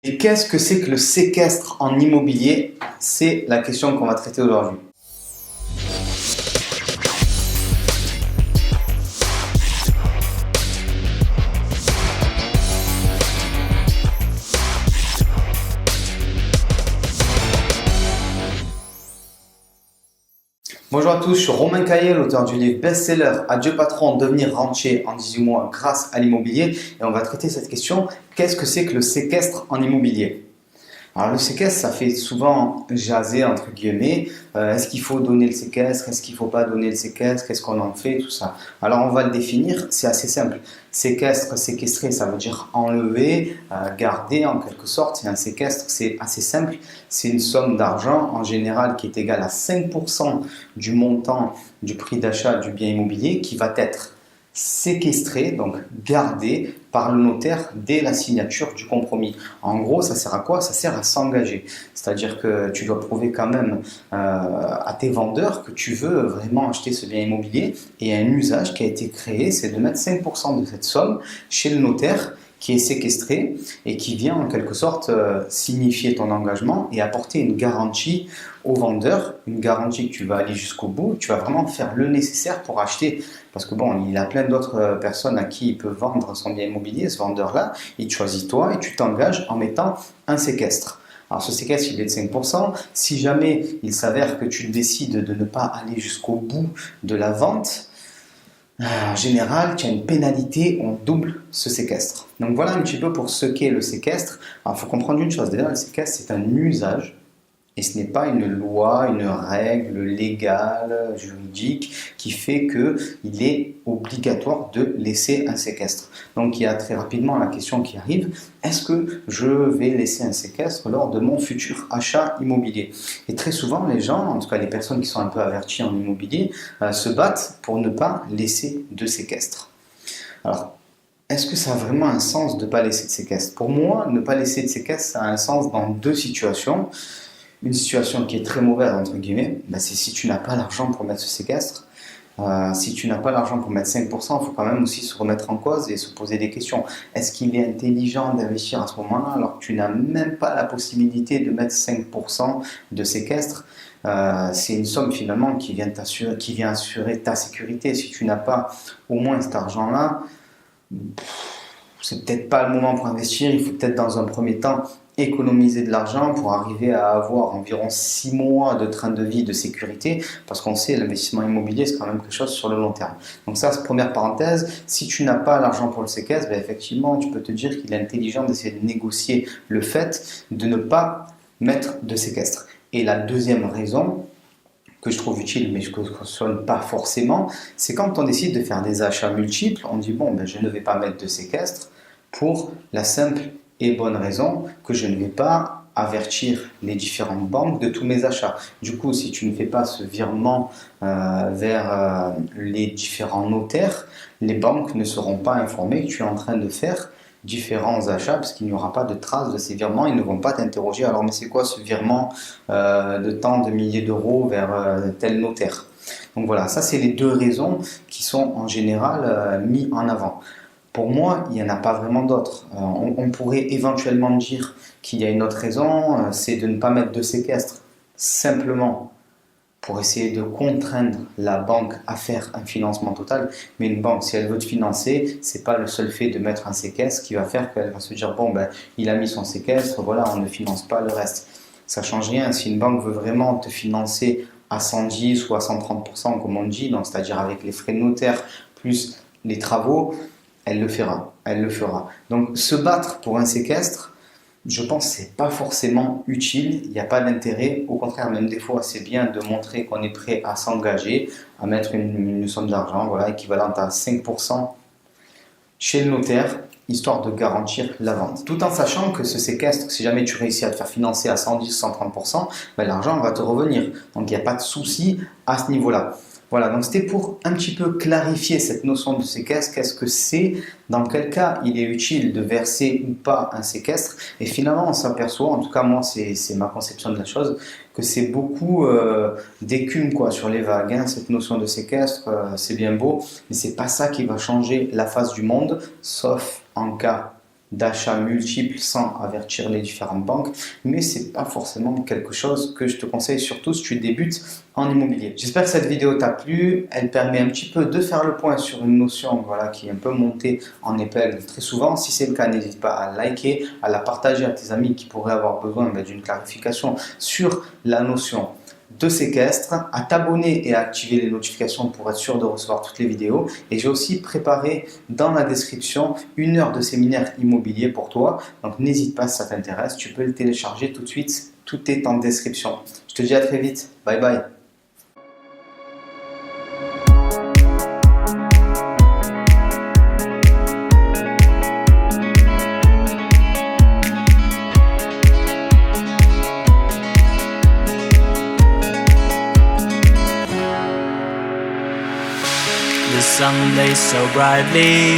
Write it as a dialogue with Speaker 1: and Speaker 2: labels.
Speaker 1: Et qu'est-ce que c'est que le séquestre en immobilier? C'est la question qu'on va traiter aujourd'hui. Bonjour à tous, je suis Romain Caillé, l'auteur du livre best-seller Adieu patron, devenir rentier en 18 mois grâce à l'immobilier. Et on va traiter cette question, qu'est-ce que c'est que le séquestre en immobilier? Alors le séquestre, ça fait souvent jaser entre guillemets. Est-ce qu'il faut donner le séquestre? Est-ce qu'il ne faut pas donner le séquestre? Qu'est-ce qu'on en fait? Tout ça. Alors on va le définir, c'est assez simple. Séquestre, séquestrer, ça veut dire enlever, garder en quelque sorte. Et un séquestre, c'est assez simple. C'est une somme d'argent en général qui est égale à 5% du montant du prix d'achat du bien immobilier qui va être séquestré, donc gardé par le notaire dès la signature du compromis. En gros, ça sert à quoi? Ça sert à s'engager. C'est-à-dire que tu dois prouver quand même à tes vendeurs que tu veux vraiment acheter ce bien immobilier. Et un usage qui a été créé, c'est de mettre 5% de cette somme chez le notaire qui est séquestré et qui vient en quelque sorte signifier ton engagement et apporter une garantie au vendeur, une garantie que tu vas aller jusqu'au bout, tu vas vraiment faire le nécessaire pour acheter, parce que bon, il a plein d'autres personnes à qui il peut vendre son bien immobilier, ce vendeur-là, il te choisit toi et tu t'engages en mettant un séquestre. Alors ce séquestre, il est de 5%. Si jamais il s'avère que tu décides de ne pas aller jusqu'au bout de la vente, en général, tu as une pénalité, on double ce séquestre. Donc voilà un petit peu pour ce qu'est le séquestre. Alors il faut comprendre une chose, déjà le séquestre c'est un usage et ce n'est pas une loi, une règle légale, juridique qui fait qu'il est obligatoire de laisser un séquestre. Donc il y a très rapidement la question qui arrive, est-ce que je vais laisser un séquestre lors de mon futur achat immobilier? Et très souvent les gens, en tout cas les personnes qui sont un peu averties en immobilier, se battent pour ne pas laisser de séquestre. Alors, est-ce que ça a vraiment un sens de ne pas laisser de séquestre? Pour moi, ne pas laisser de séquestre, ça a un sens dans deux situations. Une situation qui est très mauvaise, entre guillemets, c'est si tu n'as pas l'argent pour mettre ce séquestre. Si tu n'as pas l'argent pour mettre 5%, il faut quand même aussi se remettre en cause et se poser des questions. Est-ce qu'il est intelligent d'investir à ce moment-là alors que tu n'as même pas la possibilité de mettre 5% de séquestre? C'est une somme finalement qui vient assurer ta sécurité. Si tu n'as pas au moins cet argent-là, c'est peut-être pas le moment pour investir. Il faut peut-être dans un premier temps économiser de l'argent pour arriver à avoir environ 6 mois de train de vie de sécurité, parce qu'on sait l'investissement immobilier c'est quand même quelque chose sur le long terme. Donc ça, c'est première parenthèse. Si tu n'as pas l'argent pour le séquestre, effectivement tu peux te dire qu'il est intelligent d'essayer de négocier le fait de ne pas mettre de séquestre. Et la deuxième raison que je trouve utile mais je ne cautionne pas forcément, c'est quand on décide de faire des achats multiples, on dit bon je ne vais pas mettre de séquestre pour la simple et bonne raison que je ne vais pas avertir les différentes banques de tous mes achats. Du coup, si tu ne fais pas ce virement vers les différents notaires, les banques ne seront pas informées que tu es en train de faire différents achats parce qu'il n'y aura pas de traces de ces virements. Ils ne vont pas t'interroger, alors mais c'est quoi ce virement de tant de milliers d'euros vers tel notaire? Donc voilà, ça c'est les deux raisons qui sont en général mises en avant. Pour moi, il n'y en a pas vraiment d'autres. On pourrait éventuellement dire qu'il y a une autre raison, c'est de ne pas mettre de séquestre, simplement pour essayer de contraindre la banque à faire un financement total. Mais une banque, si elle veut te financer, c'est pas le seul fait de mettre un séquestre qui va faire qu'elle va se dire bon il a mis son séquestre, voilà, on ne finance pas le reste. Ça change rien. Si une banque veut vraiment te financer à 110 ou à 130% comme on dit, donc c'est-à-dire avec les frais de notaire plus les travaux, elle le fera, elle le fera. Donc se battre pour un séquestre, je pense que c'est pas forcément utile, il n'y a pas d'intérêt. Au contraire, même des fois, c'est bien de montrer qu'on est prêt à s'engager, à mettre une somme d'argent, voilà, équivalente à 5% chez le notaire, histoire de garantir la vente. Tout en sachant que ce séquestre, si jamais tu réussis à te faire financer à 110-130%, l'argent va te revenir. Donc il n'y a pas de souci à ce niveau-là. Voilà, donc c'était pour un petit peu clarifier cette notion de séquestre, qu'est-ce que c'est, dans quel cas il est utile de verser ou pas un séquestre, et finalement on s'aperçoit, en tout cas moi c'est ma conception de la chose, que c'est beaucoup d'écume sur les vagues, hein. Cette notion de séquestre, c'est bien beau, mais c'est pas ça qui va changer la face du monde, sauf en cas d'achats multiples sans avertir les différentes banques, mais c'est pas forcément quelque chose que je te conseille, surtout si tu débutes en immobilier. J'espère que cette vidéo t'a plu, elle permet un petit peu de faire le point sur une notion qui est un peu montée en épingle très souvent. Si c'est le cas, n'hésite pas à liker, à la partager à tes amis qui pourraient avoir besoin d'une clarification sur la notion de séquestre, à t'abonner et à activer les notifications pour être sûr de recevoir toutes les vidéos. Et j'ai aussi préparé dans la description 1 heure de séminaire immobilier pour toi. Donc n'hésite pas si ça t'intéresse, tu peux le télécharger tout de suite. Tout est en description. Je te dis à très vite. Bye bye.
Speaker 2: The sun blazed so brightly.